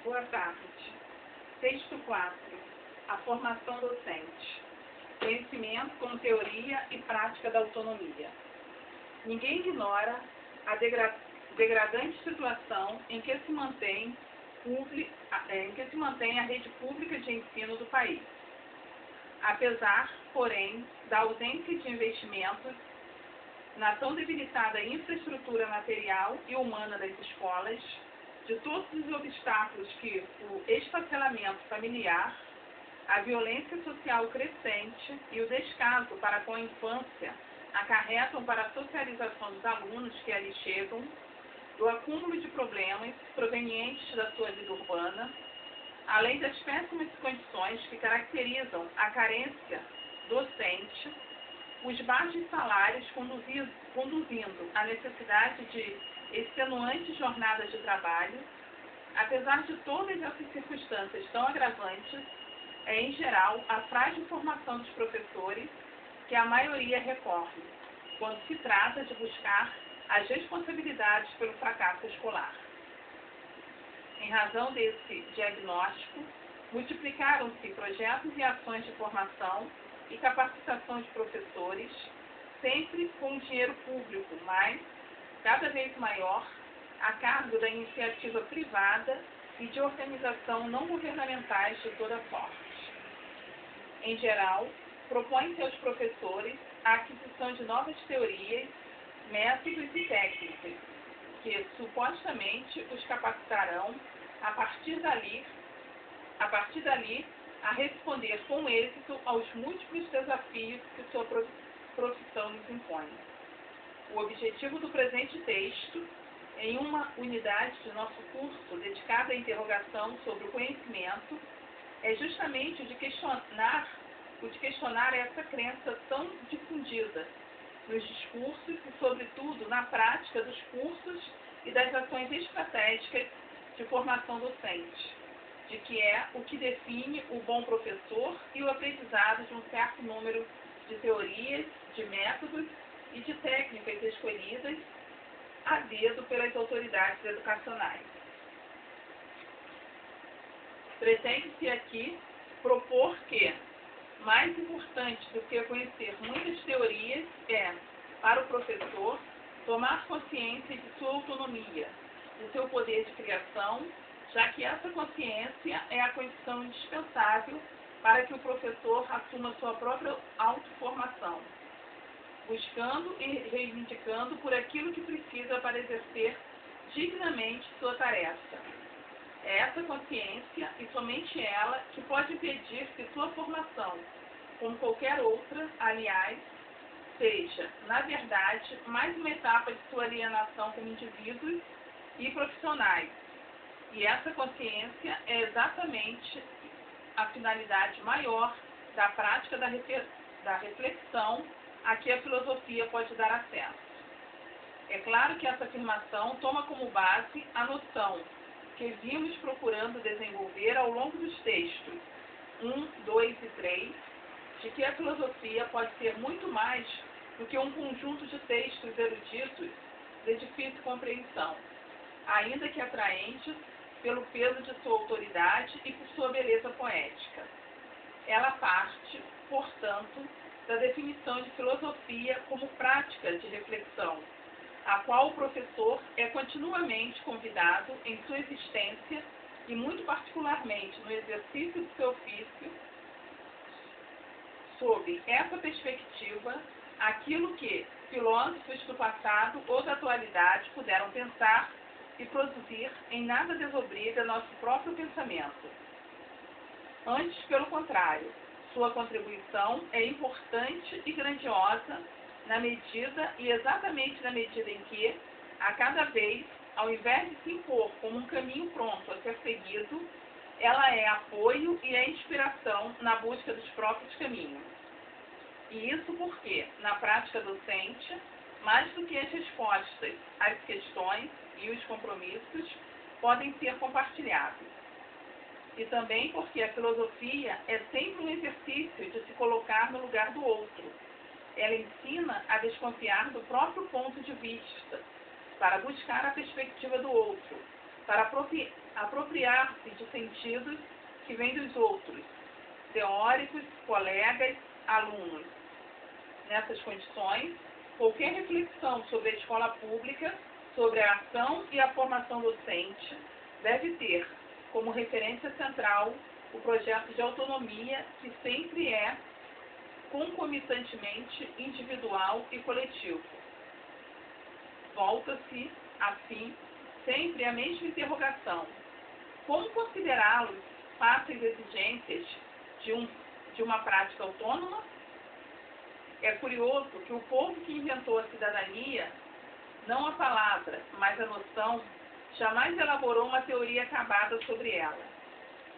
Boa tarde. Texto 4. A formação docente. Conhecimento como teoria e prática da autonomia. Ninguém ignora a degradante situação em que se mantém a rede pública de ensino do país. Apesar, porém, da ausência de investimentos na tão debilitada infraestrutura material e humana das escolas, de todos os obstáculos que o esfacelamento familiar, a violência social crescente e o descaso para com a infância acarretam para a socialização dos alunos que ali chegam, do acúmulo de problemas provenientes da sua vida urbana, além das péssimas condições que caracterizam a carência docente, os baixos salários conduzindo à necessidade de extenuantes jornadas de trabalho, apesar de todas essas circunstâncias tão agravantes, é em geral a frágil formação dos professores que a maioria recorre, quando se trata de buscar as responsabilidades pelo fracasso escolar. Em razão desse diagnóstico, multiplicaram-se projetos e ações de formação e capacitação de professores, sempre com dinheiro público, mas cada vez maior, a cargo da iniciativa privada e de organização não governamentais de toda sorte. Em geral, propõe-se aos professores a aquisição de novas teorias, métodos e técnicas, que supostamente os capacitarão a partir dali a responder com êxito aos múltiplos desafios que sua profissão nos impõe. O objetivo do presente texto, em uma unidade de nosso curso dedicada à interrogação sobre o conhecimento, é justamente o de questionar essa crença tão difundida nos discursos e, sobretudo, na prática dos cursos e das ações estratégicas de formação docente, de que é o que define o bom professor e o aprendizado de um certo número de teorias, de métodos e de técnicas escolhidas a dedo pelas autoridades educacionais. Pretende-se aqui propor que, mais importante do que conhecer muitas teorias, é, para o professor, tomar consciência de sua autonomia, de seu poder de criação, já que essa consciência é a condição indispensável para que o professor assuma sua própria autoformação, buscando e reivindicando por aquilo que precisa para exercer dignamente sua tarefa. É essa consciência, e somente ela, que pode impedir que sua formação, como qualquer outra, aliás, seja, na verdade, mais uma etapa de sua alienação como indivíduos e profissionais. E essa consciência é exatamente a finalidade maior da prática da reflexão a que a filosofia pode dar acesso. É claro que essa afirmação toma como base a noção que vimos procurando desenvolver ao longo dos textos 1, 2 e 3, de que a filosofia pode ser muito mais do que um conjunto de textos eruditos de difícil compreensão, ainda que atraentes pelo peso de sua autoridade e por sua beleza poética. Ela parte, portanto, da definição de filosofia como prática de reflexão, a qual o professor é continuamente convidado em sua existência e muito particularmente no exercício do seu ofício, sob essa perspectiva, aquilo que filósofos do passado ou da atualidade puderam pensar e produzir em nada desobriga nosso próprio pensamento. Antes, pelo contrário, sua contribuição é importante e grandiosa na medida e exatamente na medida em que, a cada vez, ao invés de se impor como um caminho pronto a ser seguido, ela é apoio e é inspiração na busca dos próprios caminhos. E isso porque, na prática docente, mais do que as respostas às questões e os compromissos podem ser compartilhados. E também porque a filosofia é sempre um exercício de se colocar no lugar do outro. Ela ensina a desconfiar do próprio ponto de vista, para buscar a perspectiva do outro, para apropriar-se de sentidos que vêm dos outros, teóricos, colegas, alunos. Nessas condições, qualquer reflexão sobre a escola pública, sobre a ação e a formação docente, deve ter como referência central o projeto de autonomia, que sempre é concomitantemente individual e coletivo. Volta-se, assim, sempre a mesma interrogação: como considerá-los fáceis exigências de uma prática autônoma? É curioso que o povo que inventou a cidadania, não a palavra, mas a noção, jamais elaborou uma teoria acabada sobre ela.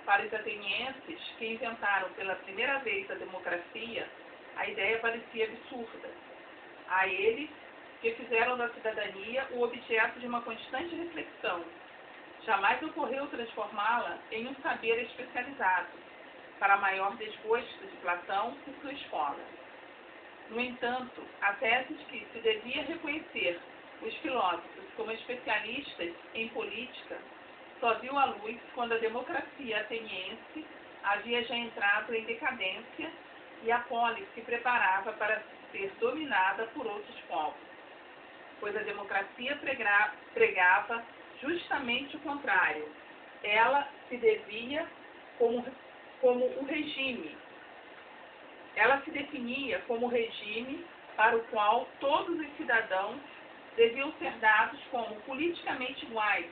Para os atenienses, que inventaram pela primeira vez a democracia, a ideia parecia absurda. A eles, que fizeram da cidadania o objeto de uma constante reflexão, jamais ocorreu transformá-la em um saber especializado, para maior desgosto de Platão e sua escola. No entanto, a tese de que se devia reconhecer os filósofos como especialistas em política só viu a luz quando a democracia ateniense havia já entrado em decadência e a polis se preparava para ser dominada por outros povos, pois a democracia pregava justamente o contrário. Ela se devia como o regime. Ela se definia como o regime para o qual todos os cidadãos deviam ser dados como politicamente iguais,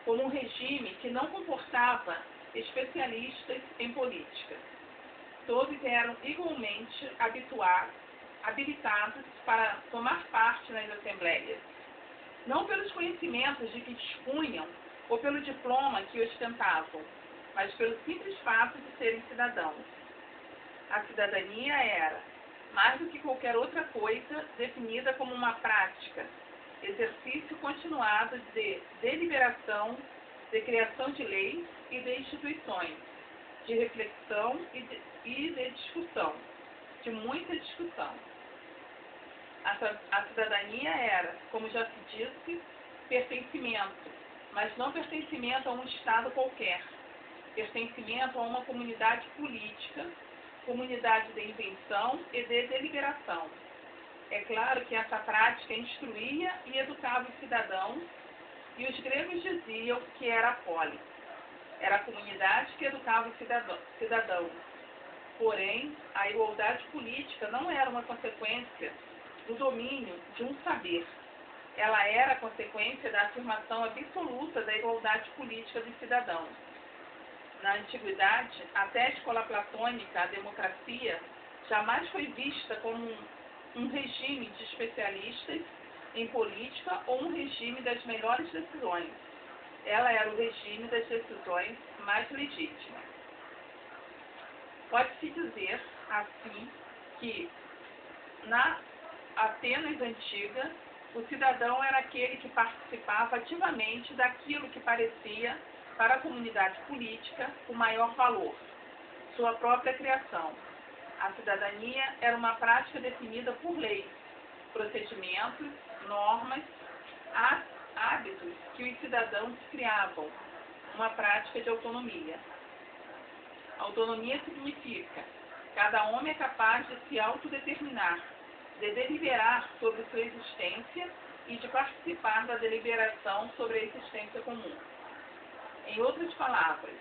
como um regime que não comportava especialistas em política. Todos eram igualmente habilitados para tomar parte nas assembleias, não pelos conhecimentos de que dispunham ou pelo diploma que ostentavam, mas pelo simples fato de serem cidadãos. A cidadania era, mais do que qualquer outra coisa, definida como uma prática, exercício continuado de deliberação, de criação de leis e de instituições, de reflexão e de discussão, de muita discussão. A cidadania era, como já se disse, pertencimento, mas não pertencimento a um Estado qualquer, pertencimento a uma comunidade política, comunidade de invenção e de deliberação. É claro que essa prática instruía e educava os cidadãos, e os gregos diziam que era a polis. Era a comunidade que educava os cidadãos. Porém, a igualdade política não era uma consequência do domínio de um saber. Ela era a consequência da afirmação absoluta da igualdade política dos cidadãos. Na antiguidade, até a escola platônica, a democracia jamais foi vista como um regime de especialistas em política ou um regime das melhores decisões. Ela era o regime das decisões mais legítimas. Pode-se dizer, assim, que na Atenas antiga, o cidadão era aquele que participava ativamente daquilo que parecia para a comunidade política o maior valor, sua própria criação. A cidadania era uma prática definida por leis, procedimentos, normas, hábitos que os cidadãos criavam, uma prática de autonomia. Autonomia significa: cada homem é capaz de se autodeterminar, de deliberar sobre sua existência e de participar da deliberação sobre a existência comum. Em outras palavras,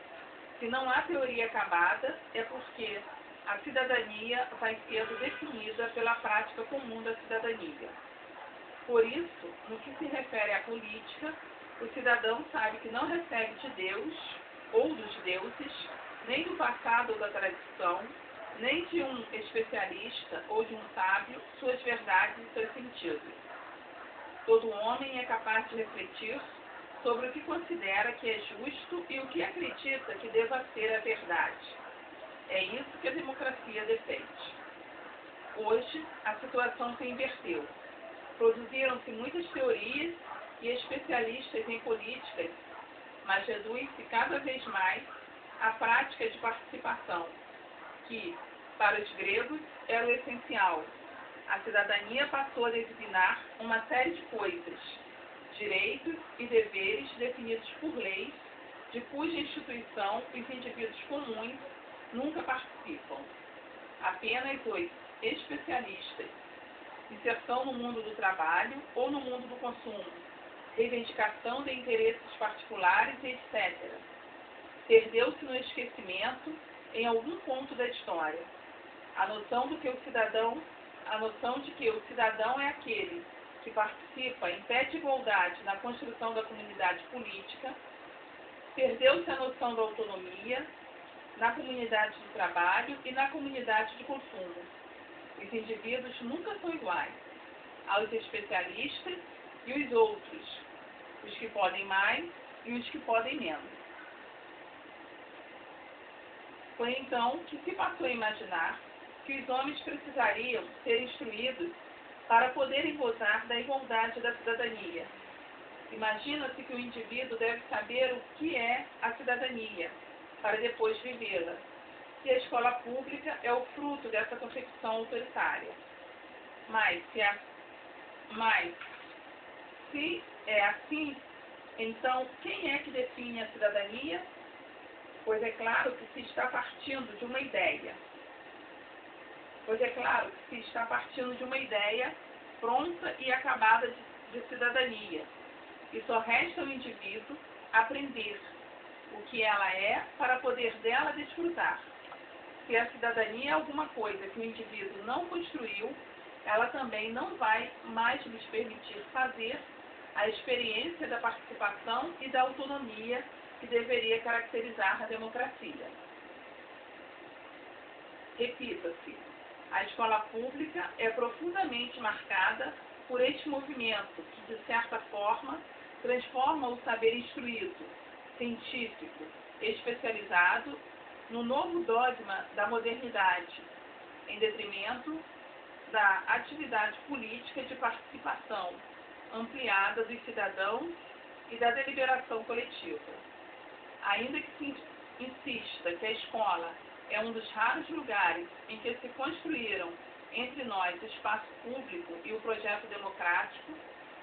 se não há teoria acabada, é porque a cidadania vai sendo definida pela prática comum da cidadania. Por isso, no que se refere à política, o cidadão sabe que não recebe de Deus ou dos deuses, nem do passado ou da tradição, nem de um especialista ou de um sábio, suas verdades e seus sentidos. Todo homem é capaz de refletir sobre o que considera que é justo e o que acredita que deva ser a verdade. É isso que a democracia defende. Hoje, a situação se inverteu. Produziram-se muitas teorias e especialistas em políticas, mas reduz-se cada vez mais à prática de participação, que, para os gregos, era o essencial. A cidadania passou a designar uma série de coisas, direitos e deveres definidos por leis, de cuja instituição os indivíduos comuns nunca participam. Apenas os especialistas, inserção no mundo do trabalho ou no mundo do consumo, reivindicação de interesses particulares, etc. Perdeu-se no esquecimento em algum ponto da história a noção de que o cidadão é aquele que participa em pé de igualdade na construção da comunidade política. Perdeu-se a noção da autonomia na comunidade do trabalho e na comunidade de consumo. Os indivíduos nunca são iguais aos especialistas e os outros, os que podem mais e os que podem menos. Foi então que se passou a imaginar que os homens precisariam ser instruídos para poderem gozar da igualdade da cidadania. Imagina-se que o indivíduo deve saber o que é a cidadania, para depois vivê-la. E a escola pública é o fruto dessa concepção autoritária. Mas se é assim, então quem é que define a cidadania? Pois é claro que se está partindo de uma ideia. Pronta e acabada de cidadania. E só resta ao indivíduo aprender o que ela é para poder dela desfrutar. Se a cidadania é alguma coisa que o indivíduo não construiu, ela também não vai mais lhes permitir fazer a experiência da participação e da autonomia que deveria caracterizar a democracia. Repita-se, a escola pública é profundamente marcada por este movimento que, de certa forma, transforma o saber instruído, científico, especializado, no novo dogma da modernidade, em detrimento da atividade política de participação ampliada dos cidadãos e da deliberação coletiva. Ainda que se insista que a escola é um dos raros lugares em que se construíram entre nós o espaço público e o projeto democrático,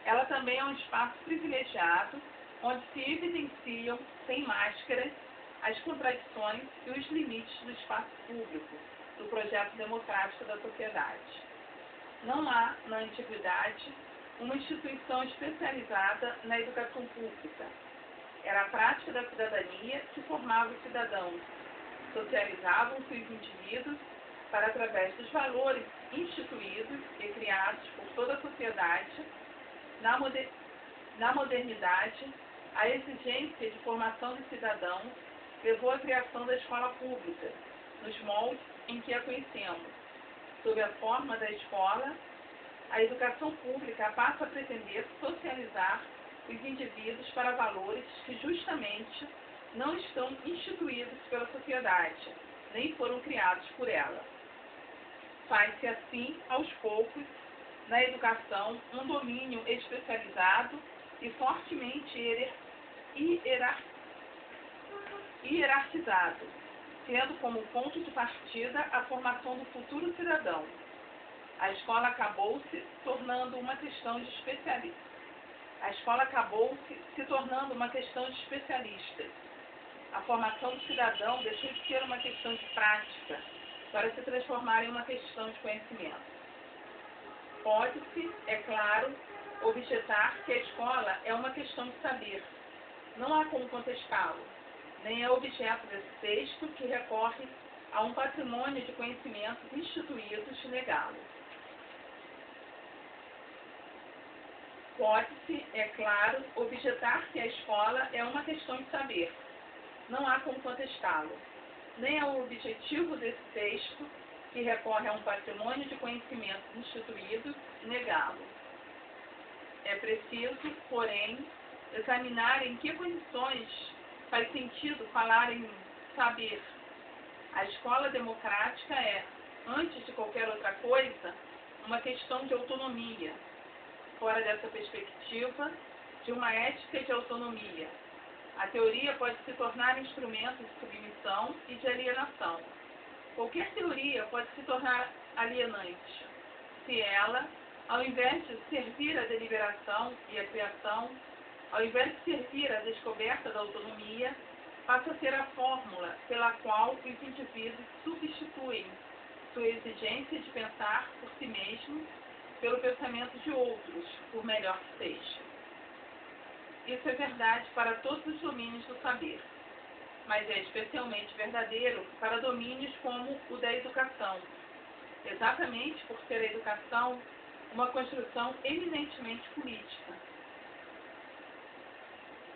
ela também é um espaço privilegiado onde se evidenciam, sem máscaras, as contradições e os limites do espaço público, do projeto democrático da sociedade. Não há, na antiguidade, uma instituição especializada na educação pública. Era a prática da cidadania que formava os cidadãos. Socializavam-se os indivíduos para, através dos valores instituídos e criados por toda a sociedade, na modernidade, a exigência de formação de cidadãos levou à criação da escola pública, nos moldes em que a conhecemos. Sob a forma da escola, a educação pública passa a pretender socializar os indivíduos para valores que justamente não estão instituídos pela sociedade, nem foram criados por ela. Faz-se assim, aos poucos, na educação, um domínio especializado e fortemente hierarquizado, tendo como ponto de partida a formação do futuro cidadão. A escola acabou se tornando uma questão de especialistas. A formação do cidadão deixou de ser uma questão de prática para se transformar em uma questão de conhecimento. Pode-se, é claro, objetar que a escola é uma questão de saber. Não há como contestá-lo, nem é objeto desse texto que recorre a um patrimônio de conhecimentos instituídos negá-lo. Pode-se, é claro, objetar que a escola é uma questão de saber. Não há como contestá-lo, nem é o objetivo desse texto, que recorre a um patrimônio de conhecimentos instituídos, negá-lo. É preciso, porém, examinar em que condições faz sentido falar em saber. A escola democrática é, antes de qualquer outra coisa, uma questão de autonomia. Fora dessa perspectiva, de uma ética de autonomia, a teoria pode se tornar instrumento de submissão e de alienação. Qualquer teoria pode se tornar alienante, se ela, Ao invés de servir a deliberação e a criação, ao invés de servir a descoberta da autonomia, passa a ser a fórmula pela qual os indivíduos substituem sua exigência de pensar por si mesmo pelo pensamento de outros, por melhor que seja. Isso é verdade para todos os domínios do saber, mas é especialmente verdadeiro para domínios como o da educação, exatamente por ser a educação uma construção eminentemente política.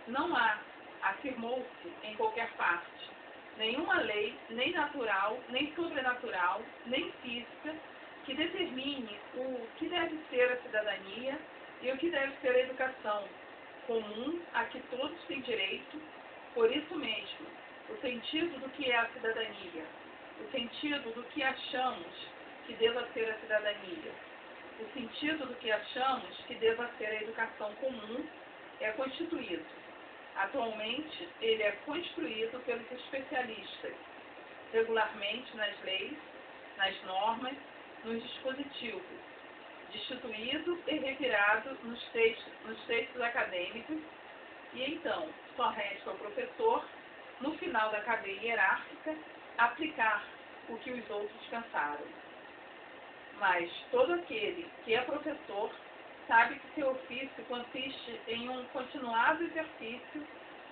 Não há, afirmou-se em qualquer parte, nenhuma lei, nem natural, nem sobrenatural, nem física, que determine o que deve ser a cidadania e o que deve ser a educação, comum a que todos têm direito. Por isso mesmo, o sentido do que é a cidadania, o sentido do que achamos que deva ser a cidadania, o sentido do que achamos que deva ser a educação comum é constituído. Atualmente, ele é construído pelos especialistas, regularmente nas leis, nas normas, nos dispositivos, destituído e revirado nos textos acadêmicos, e então só resta ao professor, no final da cadeia hierárquica, aplicar o que os outros pensaram. Mas todo aquele que é professor sabe que seu ofício consiste em um continuado exercício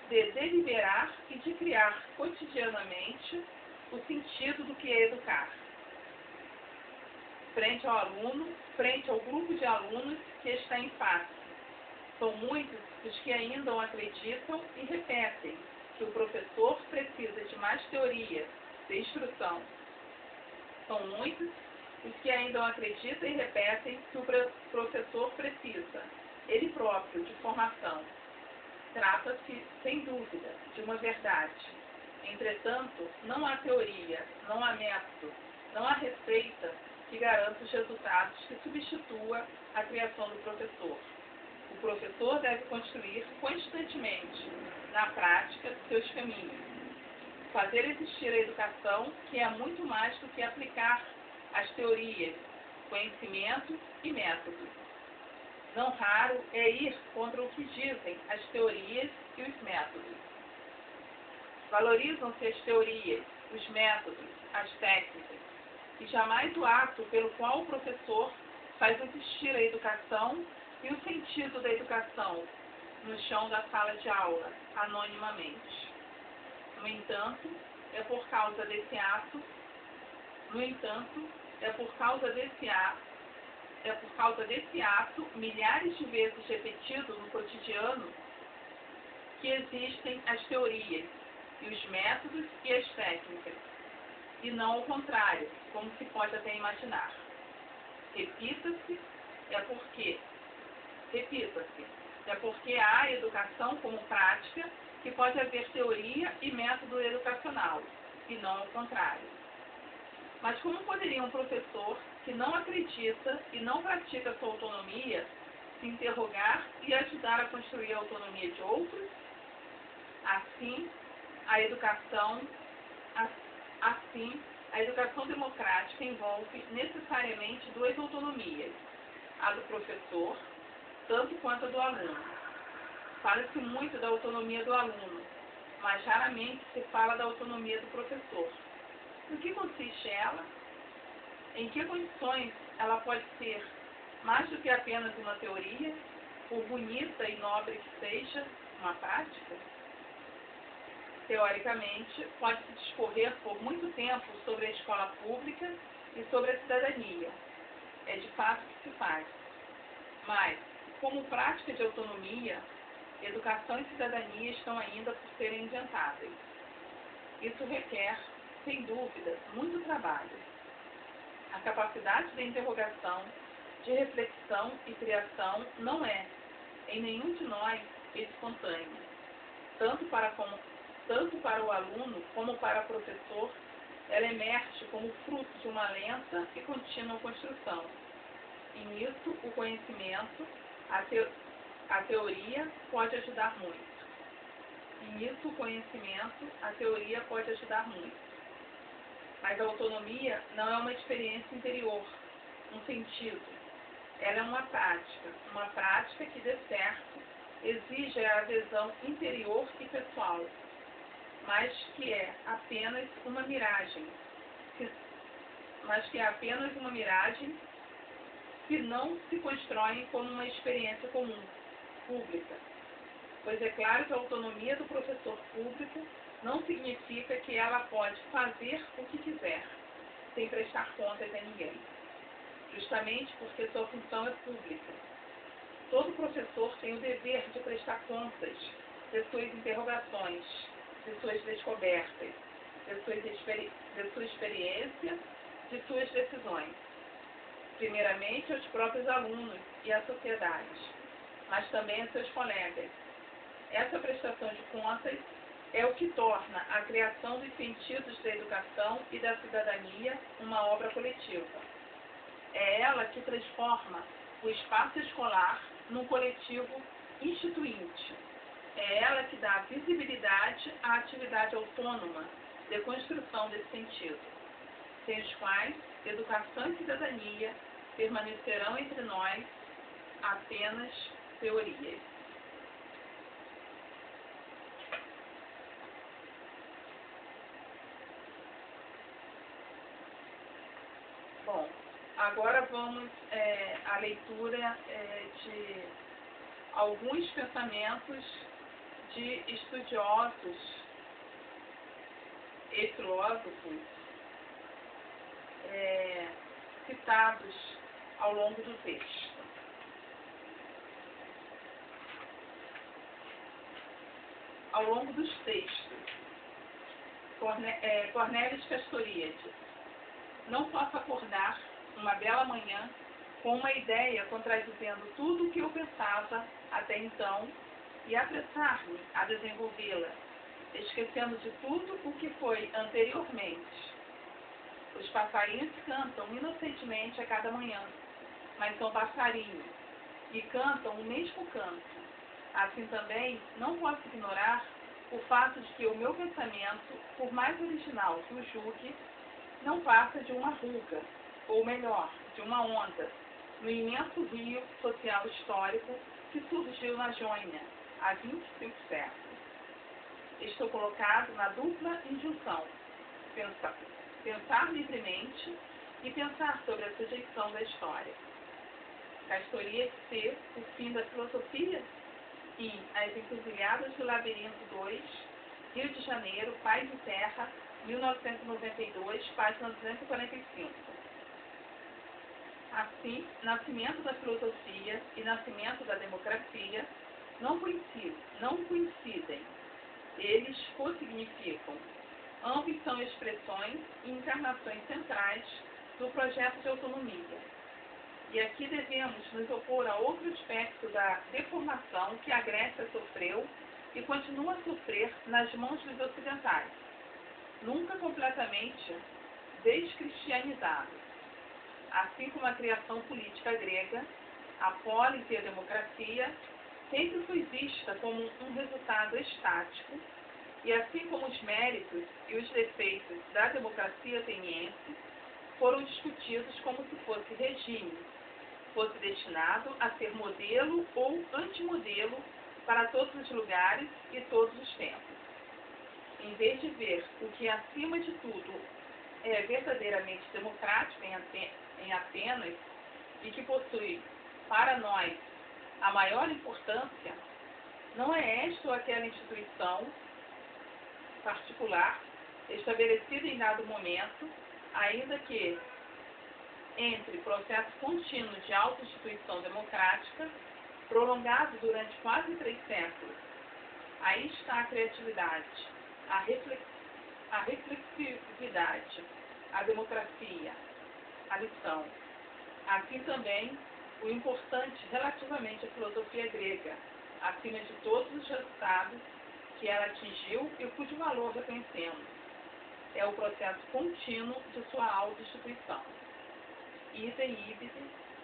de deliberar e de criar cotidianamente o sentido do que é educar. Frente ao aluno, frente ao grupo de alunos que está em face. São muitos os que ainda acreditam e repetem que o professor precisa de mais teoria, de instrução. São muitos os que ainda acreditam e repetem que o professor precisa, ele próprio, de formação. Trata-se, sem dúvida, de uma verdade. Entretanto, não há teoria, não há método, não há receita que garanta os resultados que substitua a criação do professor. O professor deve construir constantemente, na prática, seus caminhos. Fazer existir a educação, que é muito mais do que aplicar as teorias, conhecimento e método. Não raro é ir contra o que dizem as teorias e os métodos. Valorizam-se as teorias, os métodos, as técnicas, e jamais o ato pelo qual o professor faz existir a educação e o sentido da educação no chão da sala de aula, anonimamente. No entanto, é por causa desse ato, milhares de vezes repetido no cotidiano, que existem as teorias, e os métodos e as técnicas, e não ao contrário, como se pode até imaginar. Repita-se, é porque há a educação como prática que pode haver teoria e método educacional, e não ao contrário. Mas como poderia um professor que não acredita e não pratica sua autonomia se interrogar e ajudar a construir a autonomia de outros? Assim, a educação democrática envolve necessariamente duas autonomias, a do professor, tanto quanto a do aluno. Fala-se muito da autonomia do aluno, mas raramente se fala da autonomia do professor. No que consiste ela? Em que condições ela pode ser mais do que apenas uma teoria, por bonita e nobre que seja, uma prática? Teoricamente, pode-se discorrer por muito tempo sobre a escola pública e sobre a cidadania. É de fato que se faz. Mas, como prática de autonomia, educação e cidadania estão ainda por serem inventadas. Isso requer, sem dúvida, muito trabalho. A capacidade de interrogação, de reflexão e criação não é, em nenhum de nós, espontânea. Tanto para o aluno como para o professor, ela emerge como fruto de uma lenta e contínua construção. E nisso, o conhecimento, a teoria pode ajudar muito. Mas a autonomia não é uma experiência interior, um sentido. ela é uma prática que, de certo, exige a adesão interior e pessoal, mas que é apenas uma miragem, que não se constroem como uma experiência comum, pública. Pois é claro que a autonomia do professor público não significa que ela pode fazer o que quiser, sem prestar contas a ninguém, justamente porque sua função é pública. Todo professor tem o dever de prestar contas de suas interrogações, de suas descobertas, de sua experiência, de suas decisões. Primeiramente aos próprios alunos e à sociedade, mas também a seus colegas. Essa prestação de contas é o que torna a criação dos sentidos da educação e da cidadania uma obra coletiva. É ela que transforma o espaço escolar num coletivo instituinte. É ela que dá visibilidade à atividade autônoma de construção desse sentido, sem os quais educação e cidadania permanecerão entre nós apenas teorias. Bom, agora vamos à leitura de alguns pensamentos de estudiosos e filósofos citados ao longo do texto. Ao longo dos textos, Cornelius Castoriadis: não posso acordar uma bela manhã com uma ideia contradizendo tudo o que eu pensava até então e apressar-me a desenvolvê-la, esquecendo de tudo o que foi anteriormente. Os passarinhos cantam inocentemente a cada manhã, mas são passarinhos e cantam o mesmo canto. Assim também, não posso ignorar o fato de que o meu pensamento, por mais original que o julgue, não passa de uma ruga, ou melhor, de uma onda, no imenso rio social histórico que surgiu na Jônia há 25 séculos. Estou colocado na dupla injunção: pensar livremente e pensar sobre a sujeição da história. Castoriadis C. O fim da filosofia? E As Encruzilhadas do Labirinto 2, Rio de Janeiro, Paz e Terra, 1992, página 245. Assim, nascimento da filosofia e nascimento da democracia não coincidem. Eles co-significam. Ambos são expressões e encarnações centrais do projeto de autonomia. E aqui devemos nos opor a outro aspecto da deformação que a Grécia sofreu e continua a sofrer nas mãos dos ocidentais, nunca completamente descristianizado. Assim como a criação política grega, a polis e a democracia sempre foi vista como um resultado estático, e assim como os méritos e os defeitos da democracia ateniense foram discutidos como se fosse regime, fosse destinado a ser modelo ou antimodelo para todos os lugares e todos os tempos. Em vez de ver o que, acima de tudo, é verdadeiramente democrático em Atenas e que possui, para nós, a maior importância, não é esta ou aquela instituição particular estabelecida em dado momento, ainda que entre processo contínuo de auto-instituição democrática, prolongado durante quase 3 séculos. Aí está a criatividade, a reflexividade, a democracia, a lição. Assim também o importante relativamente à filosofia grega, acima de todos os resultados que ela atingiu e cujo valor reconhecemos, é o processo contínuo de sua auto-instituição. Idem ibid,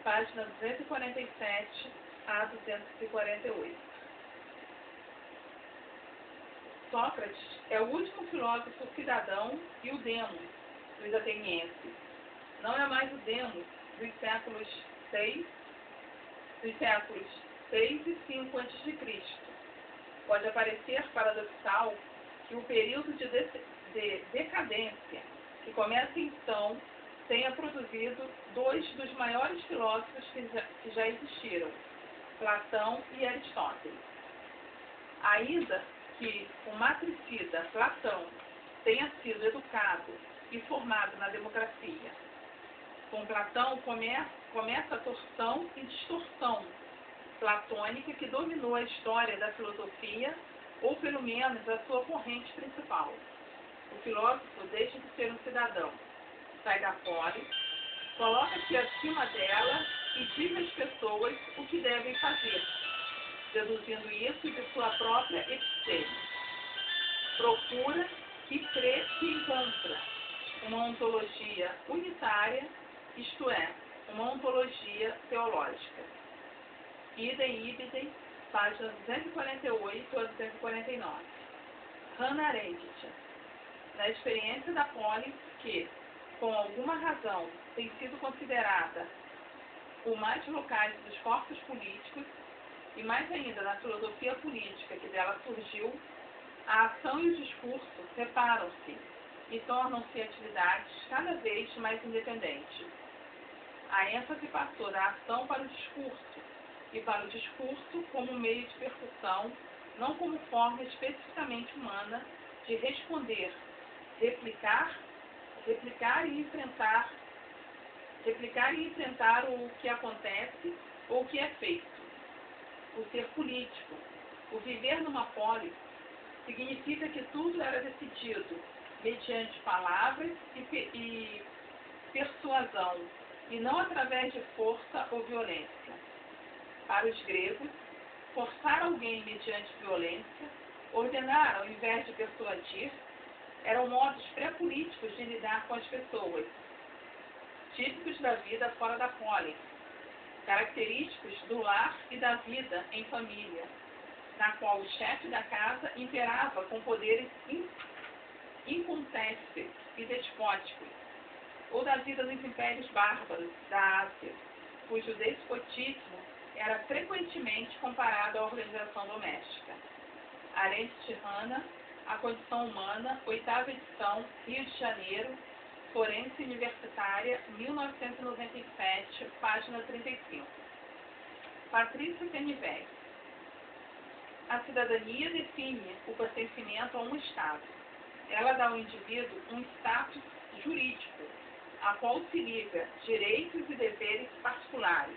página 247 a 248. Sócrates é o último filósofo cidadão e o demos dos atenienses. Não é mais o demos dos séculos 6 dos séculos 6 e 5 a.C. Pode aparecer paradoxal que o período de decadência, que começa então, tenha produzido dois dos maiores filósofos que já existiram, Platão e Aristóteles. Ainda que o matricida Platão tenha sido educado e formado na democracia, com Platão começa a torção e distorção platônica que dominou a história da filosofia, ou pelo menos a sua corrente principal. O filósofo deixa de ser um cidadão, sai da polis, coloca-se acima dela e diz às pessoas o que devem fazer, deduzindo isso de sua própria episteme. Procura que crê que encontra uma ontologia unitária, isto é, uma ontologia teológica. Idem, páginas 248 a 249. Hannah Arendt. Na experiência da polis, que, com alguma razão, tem sido considerada o mais locais dos corpos políticos, e mais ainda na filosofia política que dela surgiu, a ação e o discurso separam-se e tornam-se atividades cada vez mais independentes. A ênfase passou da ação para o discurso, e para o discurso como meio de percussão, não como forma especificamente humana de responder, replicar e enfrentar o que acontece ou o que é feito. O ser político, o viver numa polis, significa que tudo era decidido mediante palavras e persuasão, e não através de força ou violência. Para os gregos, forçar alguém mediante violência, ordenar ao invés de persuadir, eram modos pré-políticos de lidar com as pessoas, típicos da vida fora da polis, característicos do lar e da vida em família, na qual o chefe da casa imperava com poderes incontestáveis e despóticos, ou da vida dos impérios bárbaros da Ásia, cujo despotismo era frequentemente comparado à organização doméstica. Arendt, Hannah, A Condição Humana, 8ª edição, Rio de Janeiro, Forense Universitária, 1997, página 35. Patrícia Canivete. A cidadania define o pertencimento a um Estado. Ela dá ao indivíduo um status jurídico, a qual se liga direitos e deveres particulares.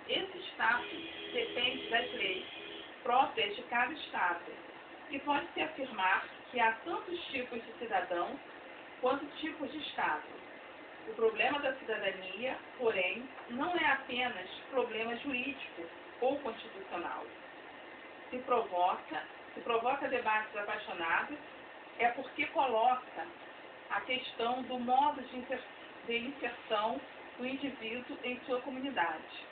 Esse status depende das leis próprias de cada Estado, e pode-se afirmar que há tantos tipos de cidadãos quanto tipos de Estado. O problema da cidadania, porém, não é apenas problema jurídico ou constitucional. Se provoca debates apaixonados, é porque coloca a questão do modo de inserção do indivíduo em sua comunidade,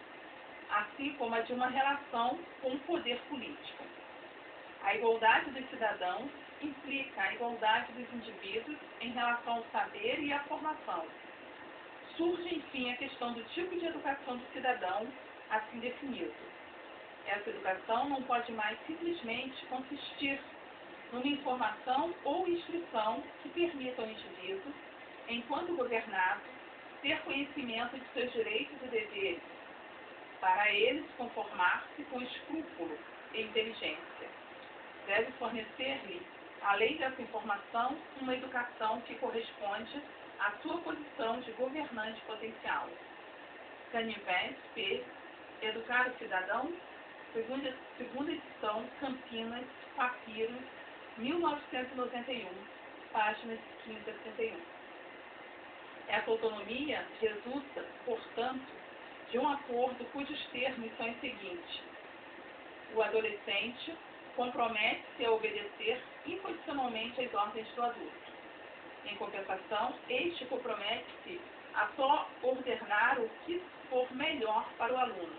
assim como a de uma relação com o poder político. A igualdade dos cidadãos implica a igualdade dos indivíduos em relação ao saber e à formação. Surge, enfim, a questão do tipo de educação do cidadão, assim definido. Essa educação não pode mais simplesmente consistir numa informação ou instrução que permita ao indivíduo, enquanto governado, ter conhecimento de seus direitos e deveres, para ele se conformar-se com escrúpulo e inteligência. Deve fornecer-lhe, além dessa informação, uma educação que corresponde à sua posição de governante potencial. Canivete, P. Educar o Cidadão, segunda edição, Campinas, Papiros, 1991, páginas 15 a 31. Essa autonomia resulta, portanto, de um acordo cujos termos são os seguintes: o adolescente compromete-se a obedecer incondicionalmente às ordens do adulto. Em compensação, este compromete-se a só ordenar o que for melhor para o aluno,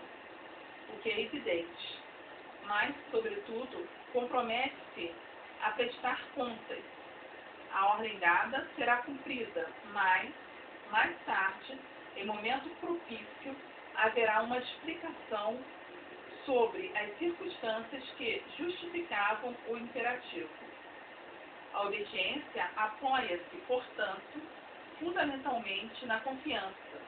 o que é evidente, mas, sobretudo, compromete-se a prestar contas. A ordem dada será cumprida, mas, mais tarde, em momento propício, haverá uma explicação sobre as circunstâncias que justificavam o imperativo. A obediência apoia-se, portanto, fundamentalmente na confiança.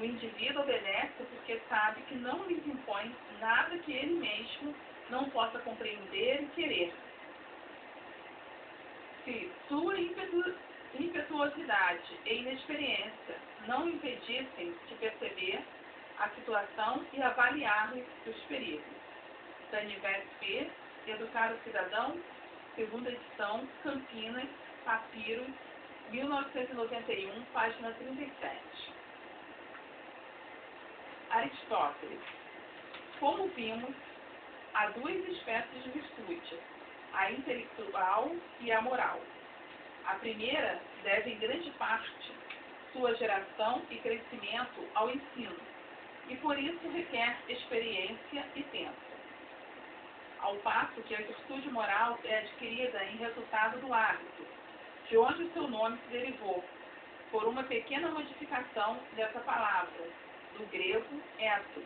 O indivíduo obedece porque sabe que não lhes impõe nada que ele mesmo não possa compreender e querer. Se sua impetuosidade e inexperiência não impedissem de perceber a situação e avaliar os perigos. Danivete P. Educar o Cidadão, segunda edição, Campinas, Papiro, 1991, página 37. Aristóteles. Como vimos, há duas espécies de virtude, a intelectual e a moral. A primeira deve em grande parte sua geração e crescimento ao ensino, e por isso requer experiência e tempo. Ao passo que a virtude moral é adquirida em resultado do hábito, de onde o seu nome se derivou, por uma pequena modificação dessa palavra, do grego ethos,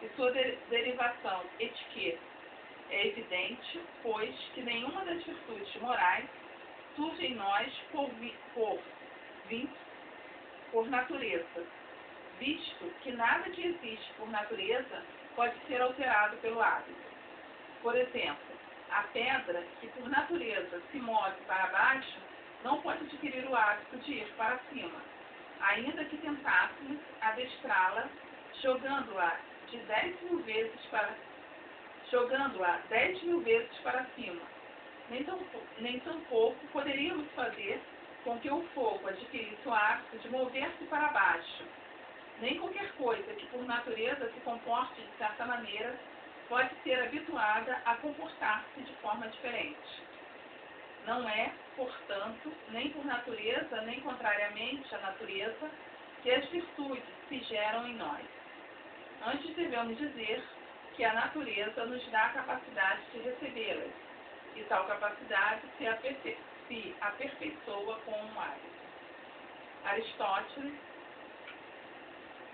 e sua derivação etiqueta. É evidente, pois, que nenhuma das virtudes morais surge em nós por natureza, visto que nada que existe por natureza pode ser alterado pelo hábito. Por exemplo, a pedra que por natureza se move para baixo não pode adquirir o hábito de ir para cima, ainda que tentássemos adestrá-la jogando-a 10.000 vezes para cima. Nem tampouco poderíamos fazer com que o fogo adquirisse o hábito de mover-se para baixo. Nem qualquer coisa que por natureza se comporte de certa maneira pode ser habituada a comportar-se de forma diferente. Não é, portanto, nem por natureza, nem contrariamente à natureza, que as virtudes se geram em nós. Antes devemos dizer que a natureza nos dá a capacidade de recebê-las, e tal capacidade se aperfeiçoa com um hábito. Aristóteles,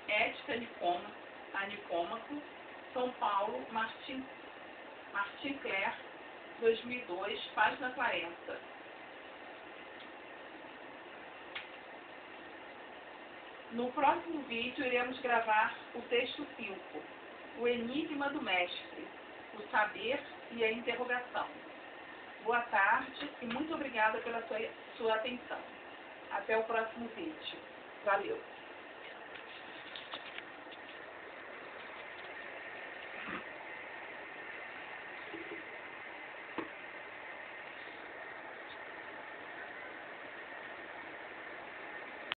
Ética a Nicômaco, São Paulo, Martin Clair, 2002, página 40. No próximo vídeo, iremos gravar o texto 5, o enigma do mestre, o saber e a interrogação. Boa tarde e muito obrigada pela sua atenção. Até o próximo vídeo. Valeu!